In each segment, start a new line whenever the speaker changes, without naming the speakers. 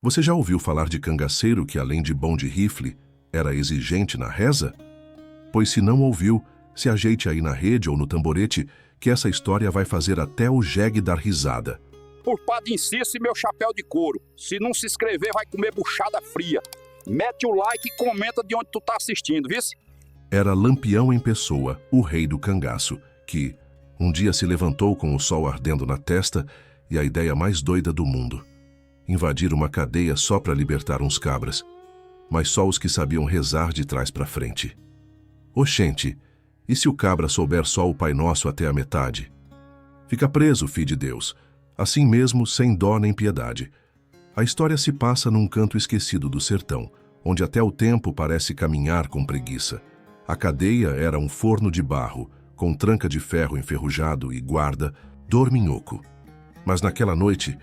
Você já ouviu falar de cangaceiro que, além de bom de rifle, era exigente na reza? Pois se não ouviu, se ajeite aí na rede ou no tamborete, que essa história vai fazer até o jegue dar risada.
Por Padre Inciso e meu chapéu de couro. Se não se inscrever, vai comer buchada fria. Mete o like e comenta de onde tu tá assistindo, viu?
Era Lampião em pessoa, o rei do cangaço, que um dia se levantou com o sol ardendo na testa e a ideia mais doida do mundo: invadir uma cadeia só para libertar uns cabras, mas só os que sabiam rezar de trás para frente. Oxente, e se o cabra souber só o Pai Nosso até a metade? Fica preso, filho de Deus, assim mesmo, sem dó nem piedade. A história se passa num canto esquecido do sertão, onde até o tempo parece caminhar com preguiça. A cadeia era um forno de barro, com tranca de ferro enferrujado e guarda, dorminhoco. Mas naquela noite,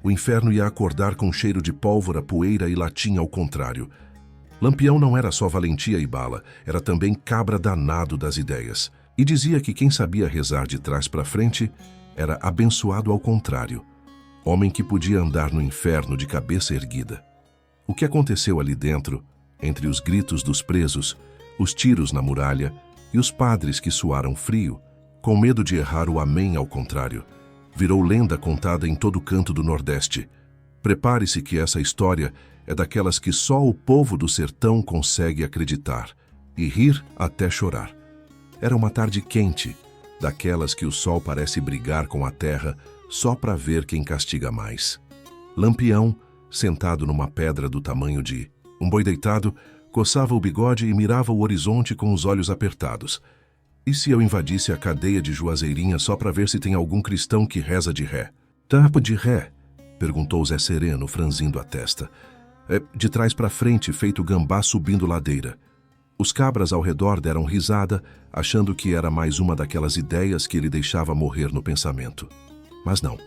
o inferno ia acordar com cheiro de pólvora, poeira e latim ao contrário. Lampião não era só valentia e bala, era também cabra danado das ideias. E dizia que quem sabia rezar de trás para frente era abençoado ao contrário. Homem que podia andar no inferno de cabeça erguida. O que aconteceu ali dentro, entre os gritos dos presos, os tiros na muralha e os padres que suaram frio, com medo de errar o amém ao contrário, virou lenda contada em todo canto do Nordeste. Prepare-se que essa história é daquelas que só o povo do sertão consegue acreditar e rir até chorar. Era uma tarde quente, daquelas que o sol parece brigar com a terra só para ver quem castiga mais. Lampião, sentado numa pedra do tamanho de um boi deitado, coçava o bigode e mirava o horizonte com os olhos apertados. E se eu invadisse a cadeia de Juazeirinha só para ver se tem algum cristão que reza de ré? Tapa de ré? Perguntou Zé Sereno, franzindo a testa. De trás para frente, feito gambá subindo ladeira. Os cabras ao redor deram risada, achando que era mais uma daquelas ideias que ele deixava morrer no pensamento. Mas não.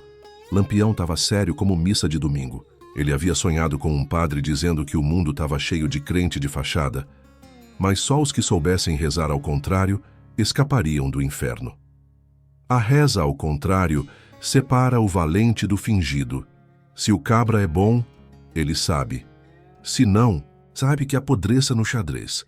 Lampião estava sério como missa de domingo. Ele havia sonhado com um padre dizendo que o mundo estava cheio de crente de fachada, mas só os que soubessem rezar ao contrário escapariam do inferno. A reza ao contrário separa o valente do fingido. Se o cabra é bom, ele sabe. Se não, sabe que apodreça no xadrez.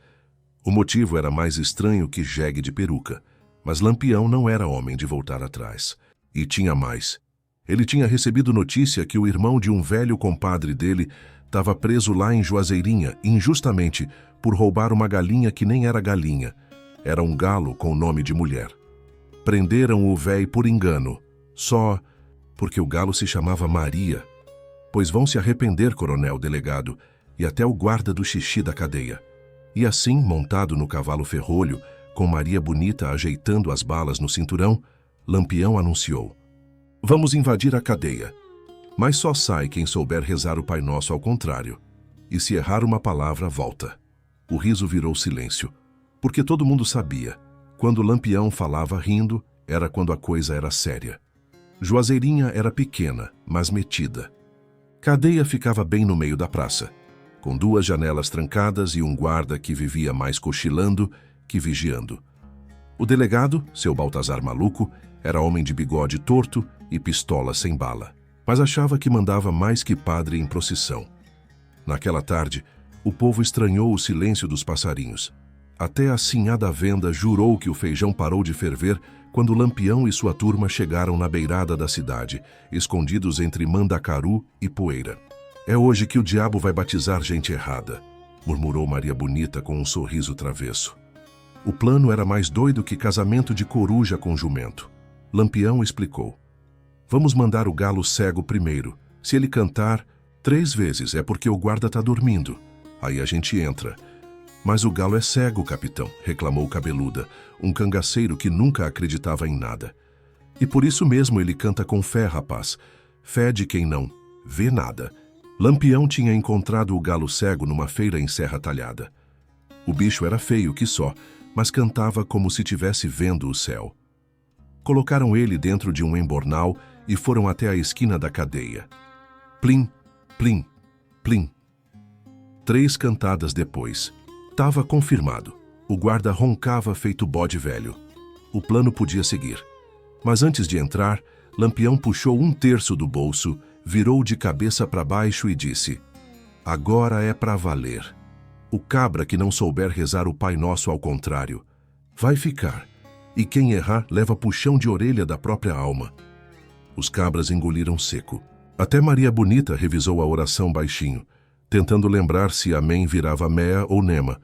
O motivo era mais estranho que jegue de peruca, mas Lampião não era homem de voltar atrás. E tinha mais. Ele tinha recebido notícia que o irmão de um velho compadre dele estava preso lá em Juazeirinha, injustamente, por roubar uma galinha que nem era galinha. Era um galo com nome de mulher. Prenderam o véi por engano, só porque o galo se chamava Maria. Pois vão se arrepender, coronel delegado, e até o guarda do xixi da cadeia. E assim, montado no cavalo ferrolho, com Maria Bonita ajeitando as balas no cinturão, Lampião anunciou: vamos invadir a cadeia, mas só sai quem souber rezar o Pai Nosso ao contrário. E se errar uma palavra, volta. O riso virou silêncio, porque todo mundo sabia. Quando Lampião falava rindo, era quando a coisa era séria. Juazeirinha era pequena, mas metida. Cadeia ficava bem no meio da praça, com 2 janelas trancadas e um guarda que vivia mais cochilando que vigiando. O delegado, seu Baltazar maluco, era homem de bigode torto e pistola sem bala, mas achava que mandava mais que padre em procissão. Naquela tarde, o povo estranhou o silêncio dos passarinhos. Até a sinhá da venda jurou que o feijão parou de ferver quando Lampião e sua turma chegaram na beirada da cidade, escondidos entre Mandacaru e poeira. É hoje que o diabo vai batizar gente errada, murmurou Maria Bonita com um sorriso travesso. O plano era mais doido que casamento de coruja com jumento. Lampião explicou: vamos mandar o galo cego primeiro. Se ele cantar 3 vezes é porque o guarda tá dormindo. Aí a gente entra. Mas o galo é cego, capitão, reclamou Cabeluda, um cangaceiro que nunca acreditava em nada. E por isso mesmo ele canta com fé, rapaz. Fé de quem não vê nada. Lampião tinha encontrado o galo cego numa feira em Serra Talhada. O bicho era feio que só, mas cantava como se tivesse vendo o céu. Colocaram ele dentro de um embornal e foram até a esquina da cadeia. Plim, plim, plim. 3 cantadas depois. Tava confirmado. O guarda roncava feito bode velho. O plano podia seguir. Mas antes de entrar, Lampião puxou 1/3 do bolso, virou de cabeça para baixo e disse: Agora é pra valer. O cabra que não souber rezar o Pai Nosso ao contrário, vai ficar. E quem errar leva puxão de orelha da própria alma. Os cabras engoliram seco. Até Maria Bonita revisou a oração baixinho, tentando lembrar se amém virava Mea ou Nema.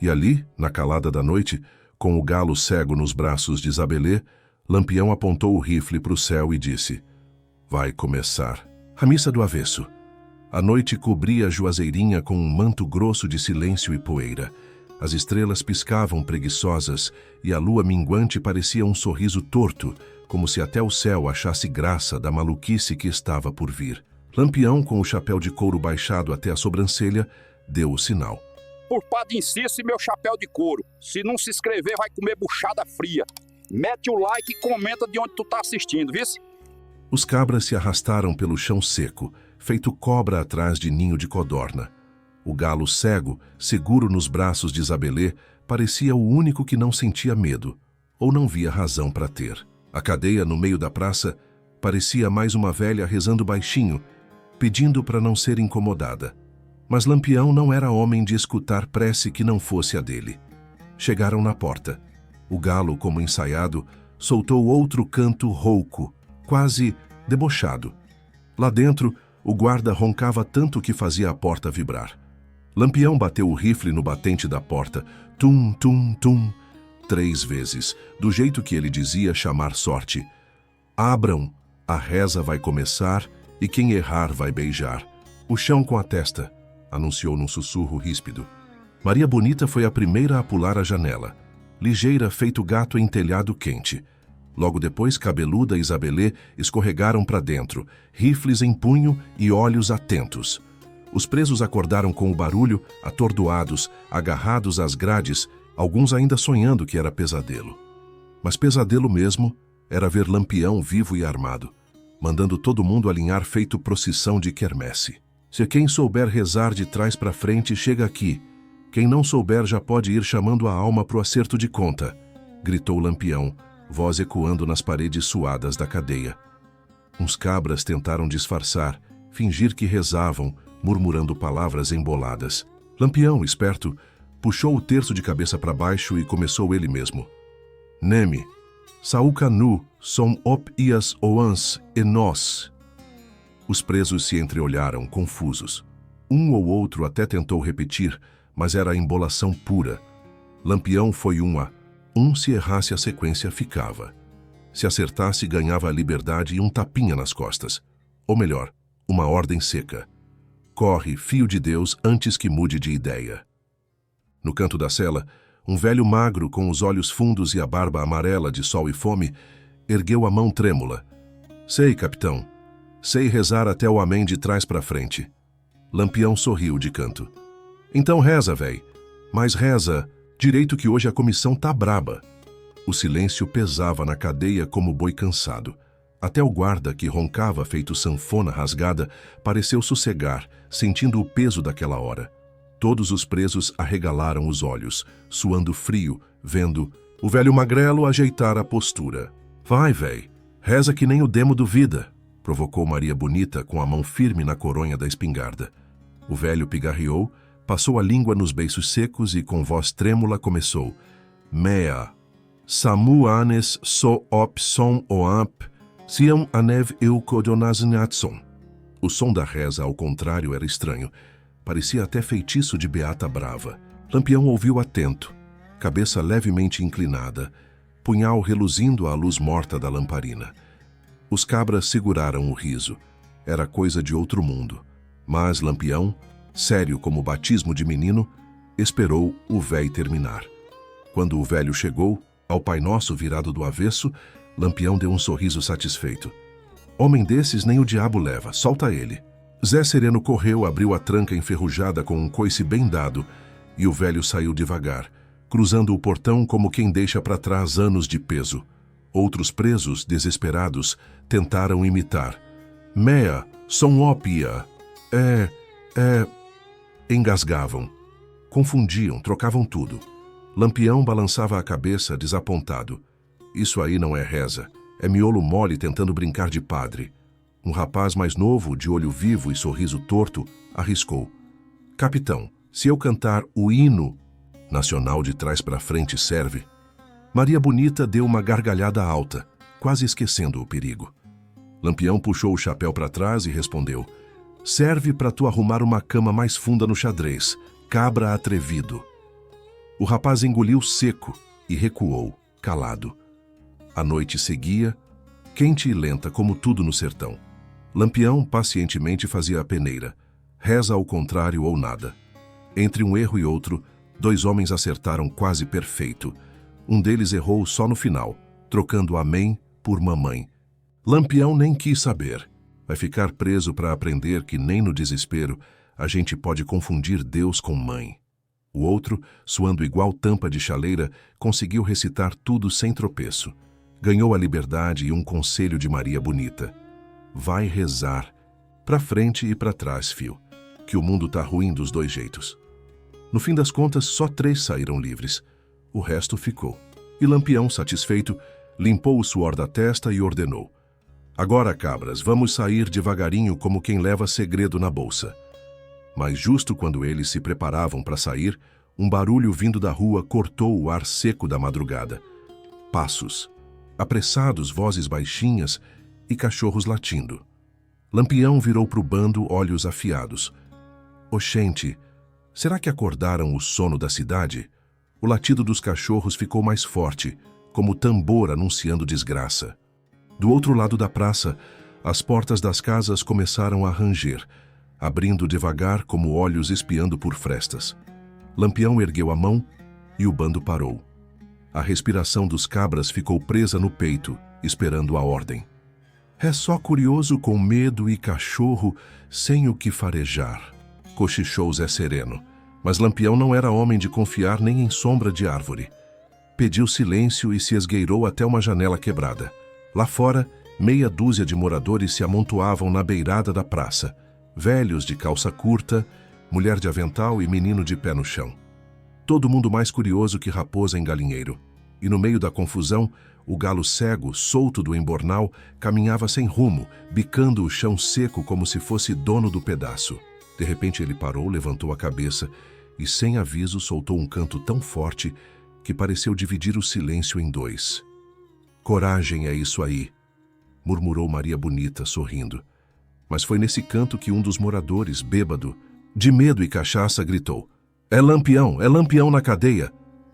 E ali, na calada da noite, com o galo cego nos braços de Isabelê, Lampião apontou o rifle para o céu e disse: vai começar. A missa do avesso. A noite cobria a Juazeirinha com um manto grosso de silêncio e poeira. As estrelas piscavam preguiçosas e a lua minguante parecia um sorriso torto, como se até o céu achasse graça da maluquice que estava por vir. Lampião, com o chapéu de couro baixado até a sobrancelha, deu o sinal.
Por Padre Inciso e meu chapéu de couro. Se não se inscrever, vai comer buchada fria. Mete o like e comenta de onde tu tá assistindo, viu?
Os cabras se arrastaram pelo chão seco, feito cobra atrás de ninho de codorna. O galo cego, seguro nos braços de Isabelê, parecia o único que não sentia medo, ou não via razão para ter. A cadeia, no meio da praça, parecia mais uma velha rezando baixinho, pedindo para não ser incomodada. Mas Lampião não era homem de escutar prece que não fosse a dele. Chegaram na porta. O galo, como ensaiado, soltou outro canto rouco, quase debochado. Lá dentro, o guarda roncava tanto que fazia a porta vibrar. Lampião bateu o rifle no batente da porta, tum, tum, tum, 3 vezes, do jeito que ele dizia chamar sorte. Abram, a reza vai começar e quem errar vai beijar. O chão com a testa, anunciou num sussurro ríspido. Maria Bonita foi a primeira a pular a janela, ligeira feito gato em telhado quente. Logo depois, Cabeluda e Isabelê escorregaram para dentro, rifles em punho e olhos atentos. Os presos acordaram com o barulho, atordoados, agarrados às grades, alguns ainda sonhando que era pesadelo. Mas pesadelo mesmo era ver Lampião vivo e armado, mandando todo mundo alinhar feito procissão de quermesse. Se quem souber rezar de trás para frente, chega aqui. Quem não souber já pode ir chamando a alma pro acerto de conta, gritou Lampião, voz ecoando nas paredes suadas da cadeia. Uns cabras tentaram disfarçar, fingir que rezavam, murmurando palavras emboladas. Lampião, esperto, puxou o terço de cabeça para baixo e começou ele mesmo. Neme, Saúcanu, som op ias oans e nós. Os presos se entreolharam, confusos. Um ou outro até tentou repetir, mas era a embolação pura. Lampião foi se errasse a sequência ficava. Se acertasse, ganhava a liberdade e um tapinha nas costas. Ou melhor, uma ordem seca. Corre, filho de Deus, antes que mude de ideia. No canto da cela, um velho magro com os olhos fundos e a barba amarela de sol e fome, ergueu a mão trêmula. Sei, capitão. Sei rezar até o amém de trás para frente. Lampião sorriu de canto. Então reza, véi. Mas reza, direito que hoje a comissão tá braba. O silêncio pesava na cadeia como boi cansado. Até o guarda, que roncava feito sanfona rasgada, pareceu sossegar, sentindo o peso daquela hora. Todos os presos arregalaram os olhos, suando frio, vendo o velho magrelo ajeitar a postura. Vai, véi, reza que nem o demo duvida, provocou Maria Bonita com a mão firme na coronha da espingarda. O velho pigarreou, passou a língua nos beiços secos e com voz trêmula começou. Mea, samu anes so op som oamp, siam anev eu kodonasnatson. O som da reza, ao contrário, era estranho. Parecia até feitiço de beata brava. Lampião ouviu atento, cabeça levemente inclinada, punhal reluzindo à luz morta da lamparina. Os cabras seguraram o riso. Era coisa de outro mundo. Mas Lampião, sério como o batismo de menino, esperou o véi terminar. Quando o velho chegou, ao Pai Nosso virado do avesso, Lampião deu um sorriso satisfeito. Homem desses nem o diabo leva, solta ele. Zé Sereno correu, abriu a tranca enferrujada com um coice bem dado, e o velho saiu devagar, cruzando o portão como quem deixa para trás anos de peso. Outros presos, desesperados, tentaram imitar. Mea, som ópia. Engasgavam. Confundiam, trocavam tudo. Lampião balançava a cabeça, desapontado. Isso aí não é reza, é miolo mole tentando brincar de padre. Um rapaz mais novo, de olho vivo e sorriso torto, arriscou. Capitão, se eu cantar o hino nacional de trás para frente serve? Maria Bonita deu uma gargalhada alta, quase esquecendo o perigo. Lampião puxou o chapéu para trás e respondeu: serve para tu arrumar uma cama mais funda no xadrez, cabra atrevido. O rapaz engoliu seco e recuou, calado. A noite seguia, quente e lenta como tudo no sertão. Lampião pacientemente fazia a peneira, reza ao contrário ou nada. Entre um erro e outro, 2 homens acertaram quase perfeito. Um deles errou só no final, trocando amém por mamãe. Lampião nem quis saber. Vai ficar preso para aprender que nem no desespero a gente pode confundir Deus com mãe. O outro, suando igual tampa de chaleira, conseguiu recitar tudo sem tropeço. Ganhou a liberdade e um conselho de Maria Bonita. Vai rezar, pra frente e pra trás, fio, que o mundo tá ruim dos 2 jeitos. No fim das contas, só 3 saíram livres. O resto ficou. E Lampião, satisfeito, limpou o suor da testa e ordenou: agora, cabras, vamos sair devagarinho como quem leva segredo na bolsa. Mas justo quando eles se preparavam para sair, um barulho vindo da rua cortou o ar seco da madrugada. Passos, apressados, vozes baixinhas e cachorros latindo. Lampião virou para o bando, olhos afiados. Oxente, será que acordaram o sono da cidade? O latido dos cachorros ficou mais forte, como tambor anunciando desgraça. Do outro lado da praça, as portas das casas começaram a ranger, abrindo devagar como olhos espiando por frestas. Lampião ergueu a mão e o bando parou. A respiração dos cabras ficou presa no peito, esperando a ordem. É só curioso com medo e cachorro sem o que farejar, cochichou Zé Sereno. Mas Lampião não era homem de confiar nem em sombra de árvore. Pediu silêncio e se esgueirou até uma janela quebrada. Lá fora, meia dúzia de moradores se amontoavam na beirada da praça. Velhos de calça curta, mulher de avental e menino de pé no chão. Todo mundo mais curioso que raposa em galinheiro. E no meio da confusão, o galo cego, solto do embornal, caminhava sem rumo, bicando o chão seco como se fosse dono do pedaço. De repente ele parou, levantou a cabeça e, sem aviso, soltou um canto tão forte que pareceu dividir o silêncio em 2. Coragem é isso aí, murmurou Maria Bonita, sorrindo. Mas foi nesse canto que um dos moradores, bêbado, de medo e cachaça, gritou: é Lampião na cadeia!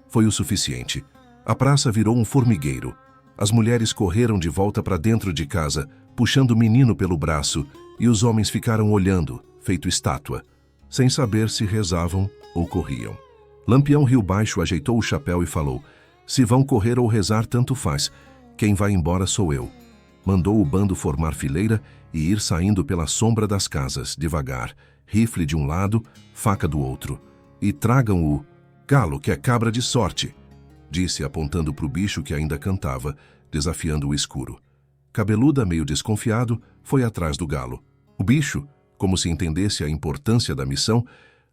Foi o suficiente. A praça virou um formigueiro. As mulheres correram de volta para dentro de casa, puxando o menino pelo braço, e os homens ficaram olhando, feito estátua, sem saber se rezavam ou corriam. Lampião riu baixo, ajeitou o chapéu e falou: se vão correr ou rezar, tanto faz. Quem vai embora sou eu. Mandou o bando formar fileira e ir saindo pela sombra das casas, devagar, rifle de um lado, faca do outro. E tragam o galo, que é cabra de sorte, disse, apontando para o bicho que ainda cantava, desafiando o escuro. Cabeluda, meio desconfiado, foi atrás do galo. O bicho, como se entendesse a importância da missão,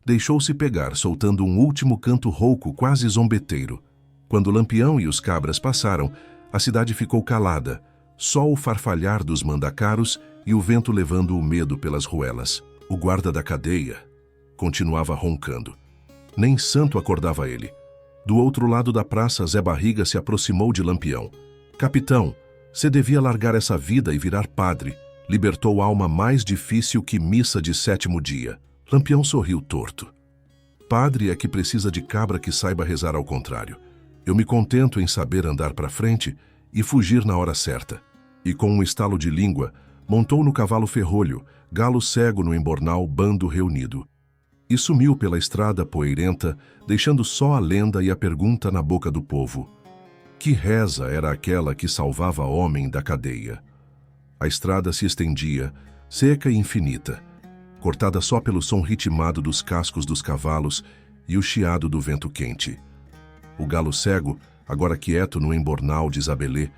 deixou-se pegar, soltando um último canto rouco, quase zombeteiro. Quando Lampião e os cabras passaram, a cidade ficou calada, só o farfalhar dos mandacaros e o vento levando o medo pelas ruelas. O guarda da cadeia continuava roncando. Nem santo acordava ele. Do outro lado da praça, Zé Barriga se aproximou de Lampião. Capitão, você devia largar essa vida e virar padre. Libertou alma mais difícil que missa de 7º dia. Lampião sorriu torto. Padre é que precisa de cabra que saiba rezar ao contrário. Eu me contento em saber andar para frente e fugir na hora certa. E com um estalo de língua, montou no cavalo ferrolho, galo cego no embornal, bando reunido. E sumiu pela estrada poeirenta, deixando só a lenda e a pergunta na boca do povo. Que reza era aquela que salvava homem da cadeia? A estrada se estendia, seca e infinita, cortada só pelo som ritmado dos cascos dos cavalos e o chiado do vento quente. O galo cego, agora quieto no embornal de Isabelê,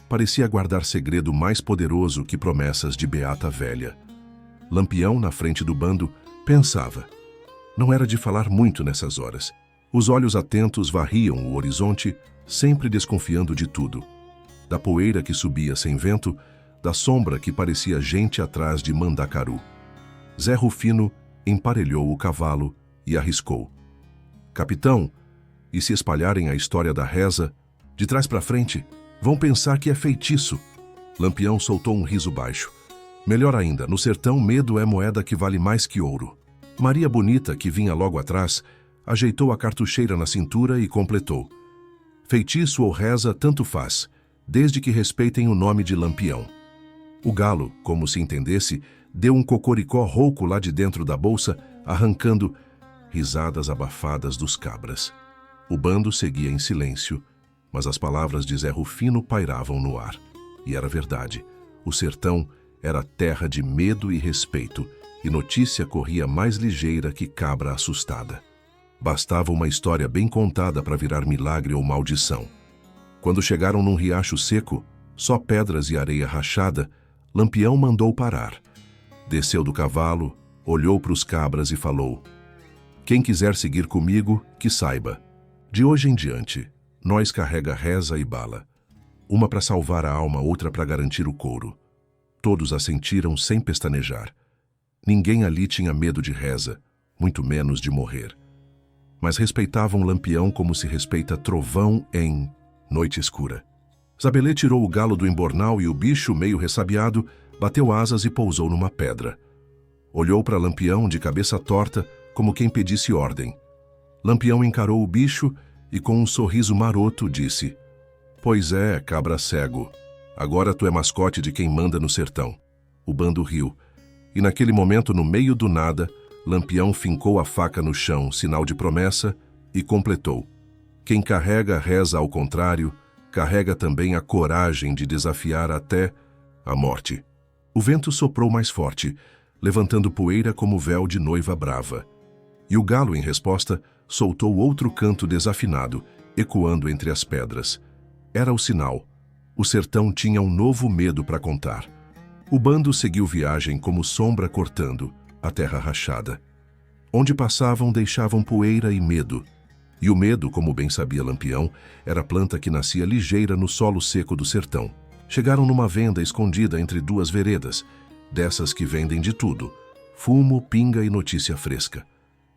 parecia guardar segredo mais poderoso que promessas de beata velha. Lampião, na frente do bando, pensava. Não era de falar muito nessas horas. Os olhos atentos varriam o horizonte, sempre desconfiando de tudo. Da poeira que subia sem vento, da sombra que parecia gente atrás de Mandacaru. Zé Rufino emparelhou o cavalo e arriscou. Capitão, e se espalharem a história da reza, de trás para frente, vão pensar que é feitiço. Lampião soltou um riso baixo. Melhor ainda, no sertão, medo é moeda que vale mais que ouro. Maria Bonita, que vinha logo atrás, ajeitou a cartucheira na cintura e completou. Feitiço ou reza, tanto faz, desde que respeitem o nome de Lampião. O galo, como se entendesse, deu um cocoricó rouco lá de dentro da bolsa, arrancando risadas abafadas dos cabras. O bando seguia em silêncio, mas as palavras de Zé Rufino pairavam no ar. E era verdade. O sertão era terra de medo e respeito, e notícia corria mais ligeira que cabra assustada. Bastava uma história bem contada para virar milagre ou maldição. Quando chegaram num riacho seco, só pedras e areia rachada, Lampião mandou parar. Desceu do cavalo, olhou para os cabras e falou: quem quiser seguir comigo, que saiba. De hoje em diante, nós carrega reza e bala. Uma para salvar a alma, outra para garantir o couro. Todos assentiram sem pestanejar. Ninguém ali tinha medo de reza, muito menos de morrer. Mas respeitavam Lampião como se respeita trovão em noite escura. Zabelê tirou o galo do embornal e o bicho, meio ressabiado, bateu asas e pousou numa pedra. Olhou para Lampião de cabeça torta, como quem pedisse ordem. Lampião encarou o bicho e, com um sorriso maroto, disse: pois é, cabra cego, agora tu é mascote de quem manda no sertão. O bando riu, e naquele momento, no meio do nada, Lampião fincou a faca no chão, sinal de promessa, e completou: quem carrega reza ao contrário, carrega também a coragem de desafiar até a morte. O vento soprou mais forte, levantando poeira como véu de noiva brava. E o galo, em resposta, soltou outro canto desafinado, ecoando entre as pedras. Era o sinal. O sertão tinha um novo medo para contar. O bando seguiu viagem como sombra cortando a terra rachada. Onde passavam, deixavam poeira e medo. E o medo, como bem sabia Lampião, era planta que nascia ligeira no solo seco do sertão. Chegaram numa venda escondida entre duas veredas, dessas que vendem de tudo: fumo, pinga e notícia fresca.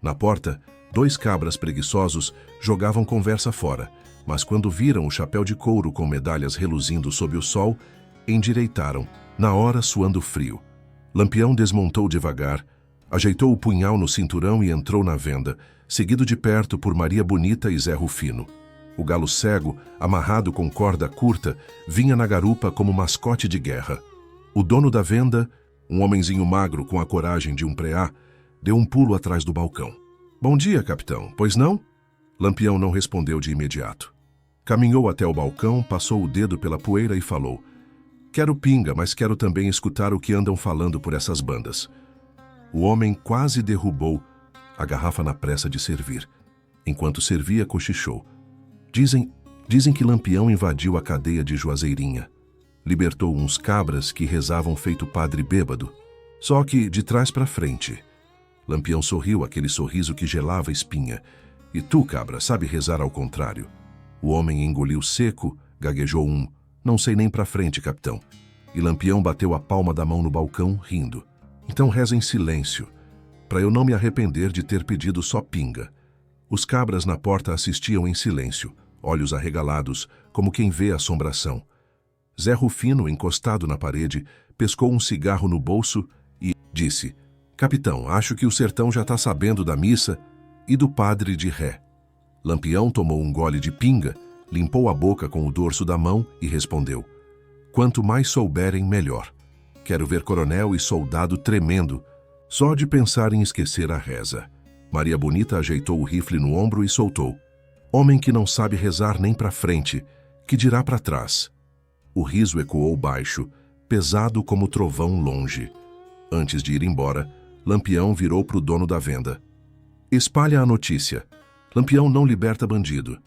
Na porta, 2 cabras preguiçosos jogavam conversa fora, mas quando viram o chapéu de couro com medalhas reluzindo sob o sol, endireitaram, na hora suando frio. Lampião desmontou devagar, ajeitou o punhal no cinturão e entrou na venda, seguido de perto por Maria Bonita e Zé Rufino. O galo cego, amarrado com corda curta, vinha na garupa como mascote de guerra. O dono da venda, um homenzinho magro com a coragem de um preá, deu um pulo atrás do balcão. Bom dia, capitão, pois não? Lampião não respondeu de imediato. Caminhou até o balcão, passou o dedo pela poeira e falou: quero pinga, mas quero também escutar o que andam falando por essas bandas. O homem quase derrubou a garrafa na pressa de servir. Enquanto servia, cochichou: Dizem que Lampião invadiu a cadeia de Juazeirinha. Libertou uns cabras que rezavam feito padre bêbado. Só que de trás para frente. Lampião sorriu, aquele sorriso que gelava a espinha. E tu, cabra, sabe rezar ao contrário? O homem engoliu seco, gaguejou não sei nem para frente, capitão. E Lampião bateu a palma da mão no balcão, rindo. Então reza em silêncio, para eu não me arrepender de ter pedido só pinga. Os cabras na porta assistiam em silêncio, olhos arregalados, como quem vê assombração. Zé Rufino, encostado na parede, pescou um cigarro no bolso e disse: capitão, acho que o sertão já está sabendo da missa e do padre de ré. Lampião tomou um gole de pinga, limpou a boca com o dorso da mão e respondeu: quanto mais souberem, melhor. Quero ver coronel e soldado tremendo, só de pensar em esquecer a reza. Maria Bonita ajeitou o rifle no ombro e soltou: homem que não sabe rezar nem para frente, que dirá para trás. O riso ecoou baixo, pesado como trovão longe. Antes de ir embora, Lampião virou para o dono da venda: espalha a notícia. Lampião não liberta bandido.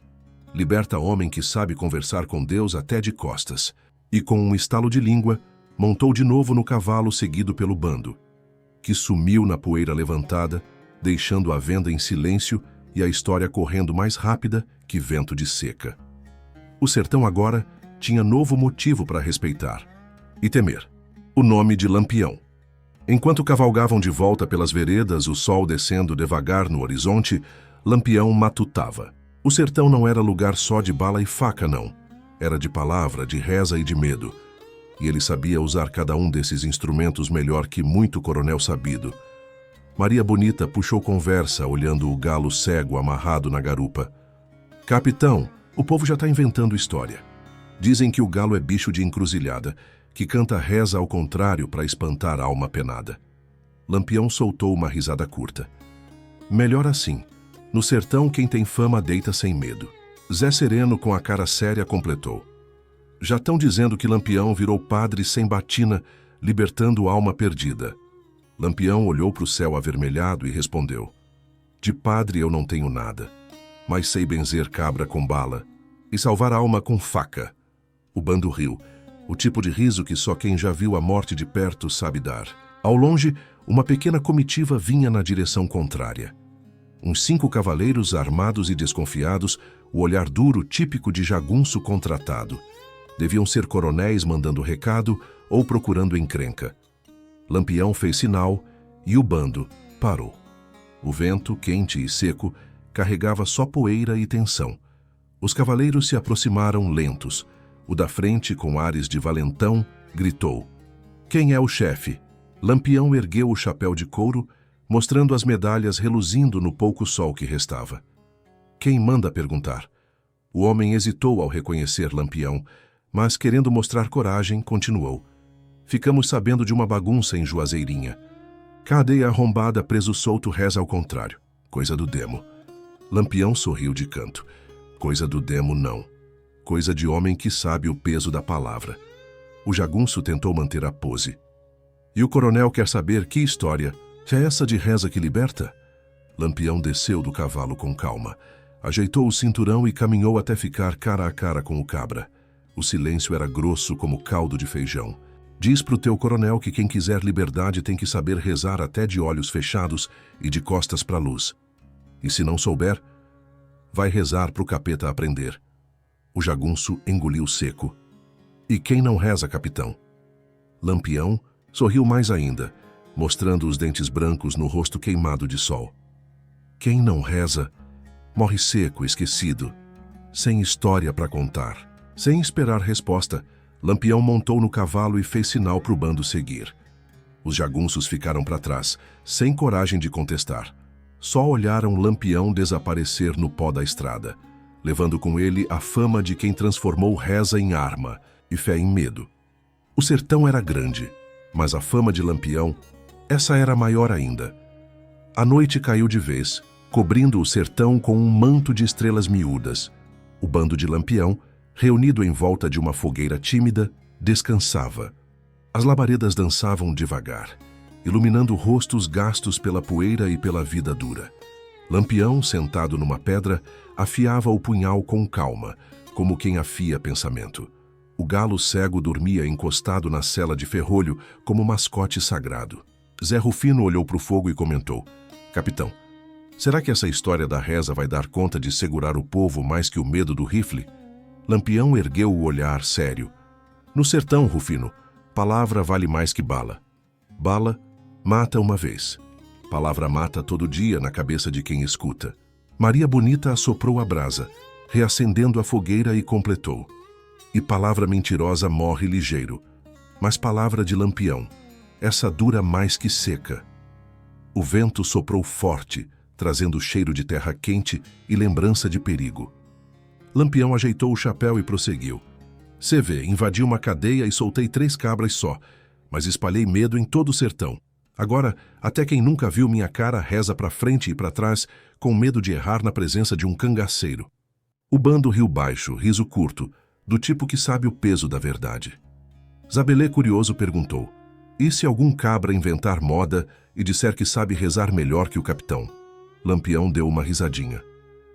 Liberta homem que sabe conversar com Deus até de costas. E com um estalo de língua, montou de novo no cavalo seguido pelo bando, que sumiu na poeira levantada, deixando a venda em silêncio e a história correndo mais rápida que vento de seca. O sertão agora tinha novo motivo para respeitar e temer: o nome de Lampião. Enquanto cavalgavam de volta pelas veredas, o sol descendo devagar no horizonte, Lampião matutava. O sertão não era lugar só de bala e faca, não. Era de palavra, de reza e de medo. E ele sabia usar cada um desses instrumentos melhor que muito coronel sabido. Maria Bonita puxou conversa, olhando o galo cego amarrado na garupa. Capitão, o povo já está inventando história. Dizem que o galo é bicho de encruzilhada, que canta reza ao contrário para espantar a alma penada. Lampião soltou uma risada curta. Melhor assim. No sertão, quem tem fama deita sem medo. Zé Sereno, com a cara séria, completou. Já estão dizendo que Lampião virou padre sem batina, libertando alma perdida. Lampião olhou para o céu avermelhado e respondeu. De padre eu não tenho nada, mas sei benzer cabra com bala e salvar a alma com faca. O bando riu, o tipo de riso que só quem já viu a morte de perto sabe dar. Ao longe, uma pequena comitiva vinha na direção contrária. Uns 5 cavaleiros armados e desconfiados, o olhar duro típico de jagunço contratado. Deviam ser coronéis mandando recado ou procurando encrenca. Lampião fez sinal e o bando parou. O vento, quente e seco, carregava só poeira e tensão. Os cavaleiros se aproximaram lentos. O da frente, com ares de valentão, gritou. Quem é o chefe? Lampião ergueu o chapéu de couro, mostrando as medalhas reluzindo no pouco sol que restava. Quem manda perguntar? O homem hesitou ao reconhecer Lampião, mas, querendo mostrar coragem, continuou. Ficamos sabendo de uma bagunça em Juazeirinha. Cadeia arrombada, preso solto, reza ao contrário. Coisa do demo. Lampião sorriu de canto. Coisa do demo, não. Coisa de homem que sabe o peso da palavra. O jagunço tentou manter a pose. E o coronel quer saber que história. É essa de reza que liberta? Lampião desceu do cavalo com calma. Ajeitou o cinturão e caminhou até ficar cara a cara com o cabra. O silêncio era grosso como caldo de feijão. Diz pro teu coronel que quem quiser liberdade tem que saber rezar até de olhos fechados e de costas pra luz. E se não souber, vai rezar pro capeta aprender. O jagunço engoliu seco. E quem não reza, capitão? Lampião sorriu mais ainda, mostrando os dentes brancos no rosto queimado de sol. Quem não reza, morre seco, esquecido, sem história para contar. Sem esperar resposta, Lampião montou no cavalo e fez sinal para o bando seguir. Os jagunços ficaram para trás, sem coragem de contestar. Só olharam Lampião desaparecer no pó da estrada, levando com ele a fama de quem transformou reza em arma e fé em medo. O sertão era grande, mas a fama de Lampião, essa era maior ainda. A noite caiu de vez, cobrindo o sertão com um manto de estrelas miúdas. O bando de Lampião, reunido em volta de uma fogueira tímida, descansava. As labaredas dançavam devagar, iluminando rostos gastos pela poeira e pela vida dura. Lampião, sentado numa pedra, afiava o punhal com calma, como quem afia pensamento. O galo cego dormia encostado na sela de ferrolho como mascote sagrado. Zé Rufino olhou para o fogo e comentou: Capitão, será que essa história da reza vai dar conta de segurar o povo mais que o medo do rifle? Lampião ergueu o olhar sério. No sertão, Rufino, palavra vale mais que bala. Bala mata uma vez. Palavra mata todo dia na cabeça de quem escuta. Maria Bonita assoprou a brasa, reacendendo a fogueira e completou. E palavra mentirosa morre ligeiro. Mas palavra de Lampião, essa dura mais que seca. O vento soprou forte, trazendo cheiro de terra quente e lembrança de perigo. Lampião ajeitou o chapéu e prosseguiu. Cê vê, invadi uma cadeia e soltei 3 cabras só, mas espalhei medo em todo o sertão. Agora, até quem nunca viu minha cara reza para frente e para trás, com medo de errar na presença de um cangaceiro. O bando riu baixo, riso curto, do tipo que sabe o peso da verdade. Zabelê, curioso, perguntou: e se algum cabra inventar moda e disser que sabe rezar melhor que o capitão? Lampião deu uma risadinha.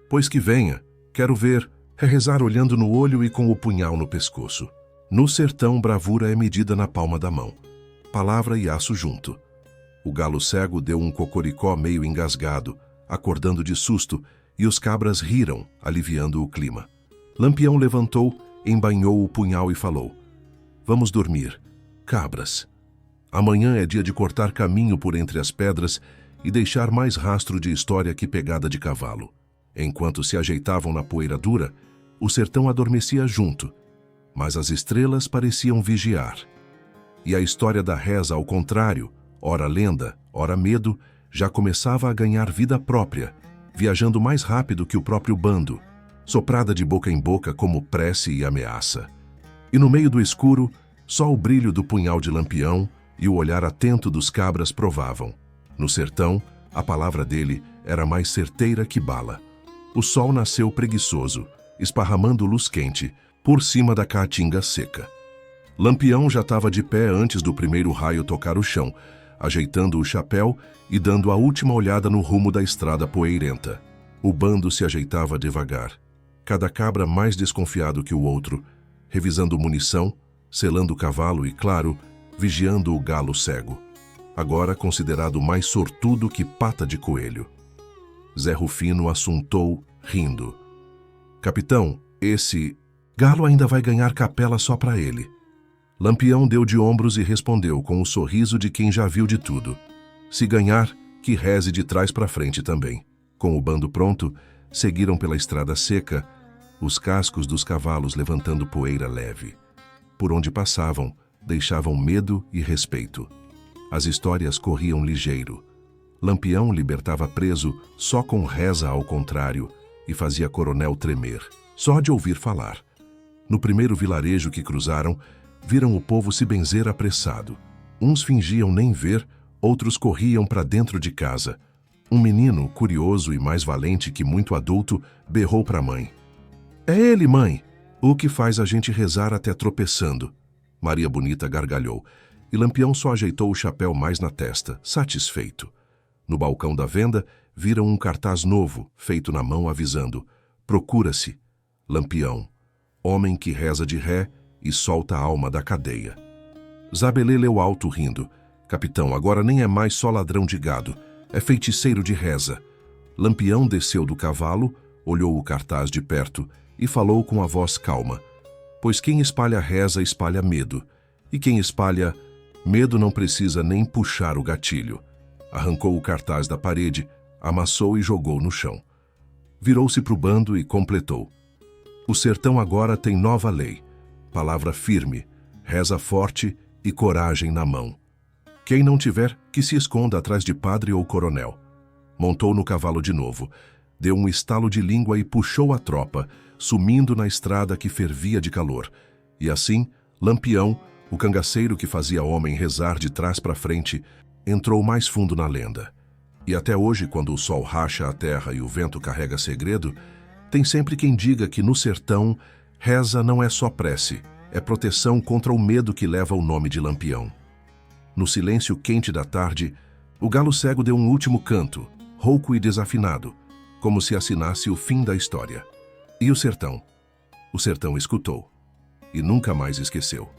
Pois que venha, quero ver, é rezar olhando no olho e com o punhal no pescoço. No sertão, bravura é medida na palma da mão. Palavra e aço junto. O galo cego deu um cocoricó meio engasgado, acordando de susto, e os cabras riram, aliviando o clima. Lampião levantou, embainhou o punhal e falou: Vamos dormir, cabras. Amanhã é dia de cortar caminho por entre as pedras e deixar mais rastro de história que pegada de cavalo. Enquanto se ajeitavam na poeira dura, o sertão adormecia junto, mas as estrelas pareciam vigiar. E a história da reza, ao contrário, ora lenda, ora medo, já começava a ganhar vida própria, viajando mais rápido que o próprio bando, soprada de boca em boca como prece e ameaça. E no meio do escuro, só o brilho do punhal de Lampião e o olhar atento dos cabras provavam. No sertão, a palavra dele era mais certeira que bala. O sol nasceu preguiçoso, esparramando luz quente, por cima da caatinga seca. Lampião já estava de pé antes do primeiro raio tocar o chão, ajeitando o chapéu e dando a última olhada no rumo da estrada poeirenta. O bando se ajeitava devagar, cada cabra mais desconfiado que o outro, revisando munição, selando o cavalo e, claro, vigiando o galo cego, agora considerado mais sortudo que pata de coelho. Zé Rufino assuntou, rindo. Capitão, esse galo ainda vai ganhar capela só para ele. Lampião deu de ombros e respondeu com o sorriso de quem já viu de tudo. Se ganhar, que reze de trás para frente também. Com o bando pronto, seguiram pela estrada seca, os cascos dos cavalos levantando poeira leve. Por onde passavam, deixavam medo e respeito. As histórias corriam ligeiro. Lampião libertava preso só com reza ao contrário e fazia coronel tremer, só de ouvir falar. No primeiro vilarejo que cruzaram, viram o povo se benzer apressado. Uns fingiam nem ver, outros corriam para dentro de casa. Um menino, curioso e mais valente que muito adulto, berrou para a mãe. É ele, mãe! O que faz a gente rezar até tropeçando? Maria Bonita gargalhou, e Lampião só ajeitou o chapéu mais na testa, satisfeito. No balcão da venda, viram um cartaz novo, feito na mão, avisando: Procura-se, Lampião, homem que reza de ré e solta a alma da cadeia. Zabelê leu alto rindo. Capitão, agora nem é mais só ladrão de gado, é feiticeiro de reza. Lampião desceu do cavalo, olhou o cartaz de perto e falou com a voz calma. Pois quem espalha reza espalha medo, e quem espalha medo não precisa nem puxar o gatilho. Arrancou o cartaz da parede, amassou e jogou no chão. Virou-se para o bando e completou. O sertão agora tem nova lei. Palavra firme, reza forte e coragem na mão. Quem não tiver, que se esconda atrás de padre ou coronel. Montou no cavalo de novo, deu um estalo de língua e puxou a tropa, sumindo na estrada que fervia de calor. E assim, Lampião, o cangaceiro que fazia homem rezar de trás para frente, entrou mais fundo na lenda. E até hoje, quando o sol racha a terra e o vento carrega segredo, tem sempre quem diga que no sertão, reza não é só prece, é proteção contra o medo que leva o nome de Lampião. No silêncio quente da tarde, o galo cego deu um último canto, rouco e desafinado, como se assinasse o fim da história. E o sertão? O sertão escutou, e nunca mais esqueceu.